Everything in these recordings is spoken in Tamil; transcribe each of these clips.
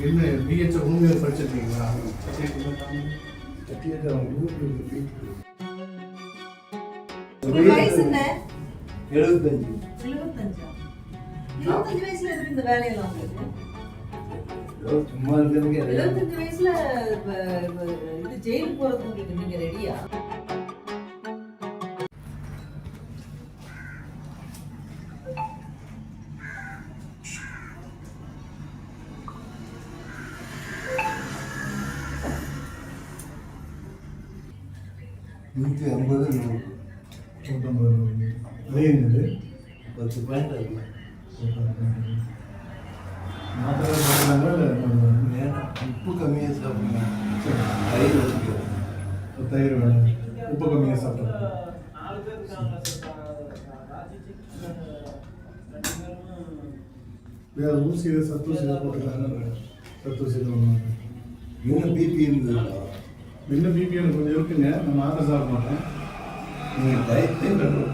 என்ன பிஹெச் ஹோமியோபதி படிச்சிருக்கீங்களா? வயசு என்ன? 75. 25 வயசுல எதுக்கு இந்த வேலையெல்லாம் உங்களுக்கு? சும்மா இருக்கிறதுக்கு 25 வயசுல இது ஜெயிலுக்கு போறதுக்கு உங்களுக்கு நீங்க ரெடியா? நூற்றி 50 நோட்டு 150 என்னது 10 பாயிண்ட் ஆகும். மாத்திரை சாப்பிட்றாங்க. உப்பு கம்மியாக சாப்பிடுங்க. தயிர் வச்சுக்கிறோம். தயிர் வேணும், உப்பு கம்மியாக சாப்பிட்றாங்க. வேறு ஊசி சத்தூசி போட்டுருக்காங்க. சத்தூசி ஒன்று இன்னும் பிபி இருந்ததுங்களா? இன்னும் பிபி எனக்கு கொஞ்சம் இருக்குங்க. நான் மாத்திரை சாப்பிட மாட்டேன். நீங்கள் டயட்டே கண்ட்ரோல்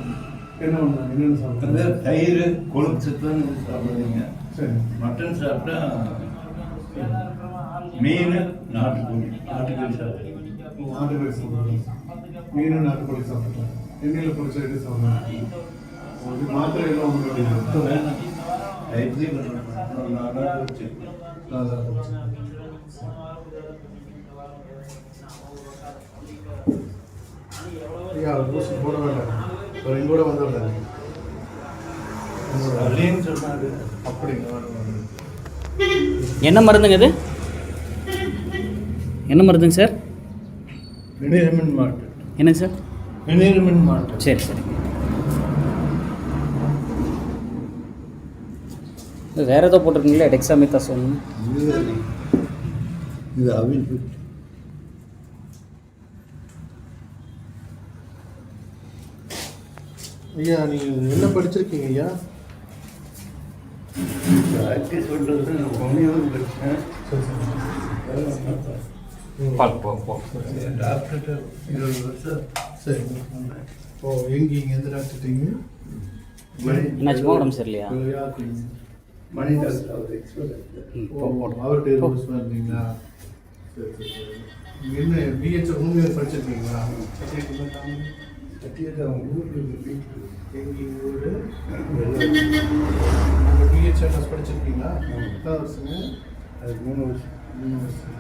என்ன பண்ணுறாங்க? என்னென்ன சாப்பிட்றேன்? தயிர் கொழுப்பு சத்துன்னு சாப்பிடுவீங்க. சரி. மட்டன் சாப்பிட்டா மீன் நாட்டுக்கோழி சாப்பிடுவீங்க. நாட்டுக்கோழி சாப்பிட்றேன். மீன் நாட்டுக்கோழி சாப்பிட்றேன். எண்ணெயில் பொரிச்ச இது சாப்பிட்றேன். மாத்திரை எல்லாம் உங்களுக்கு வேணாம். டயட்லேயே கண்ட்ரோல் வச்சு ஐயா ஊசி போட வேண்டாம். ஒரு எங்கூட வந்துடுறாங்க. அப்படின்னு சொன்னாரு. அப்படிங்களா? என்ன மருந்துங்க இது? என்ன மருந்துங்க சார்? வெனிரமின் மாட்டு. என்னங்க சார்? வெனிரமின் மாட்டு. சரி சரி. வேறு ஏதோ போட்டிருக்கீங்களா? டெக்ஸாமெத்தாசோன். இது அவில் பிட். ஐயா நீங்கள் என்ன படிச்சிருக்கீங்க ஐயா? ப்ராக்டிஸ் பண்ணுறது ஹோமியோபதி படித்தேன். டாக்டர்கிட்ட 20 வருஷம். சரி. ஓ எங்கே எந்த டாக்டர்ட்டீங்க? என்னாச்சுமா உடம்பு சரியில்லையா? மணி டாக்டர் அவர் எக்ஸ்பர்ட். அவர்கிட்ட 20 வருஷமாக இருந்தீங்களா? சரி சரி சரி. நீங்கள் என்ன பிஹெச் ஹோமியோபதி படிச்சிருக்கீங்களா? அவங்க ஊருக்கு எங்கள் ஊர் உங்கள் பிஹெச்என்எஸ் படிச்சிருக்கீங்களா? எத்தனை வருஷங்க? அது 3 வருஷம். 3 வருஷம்.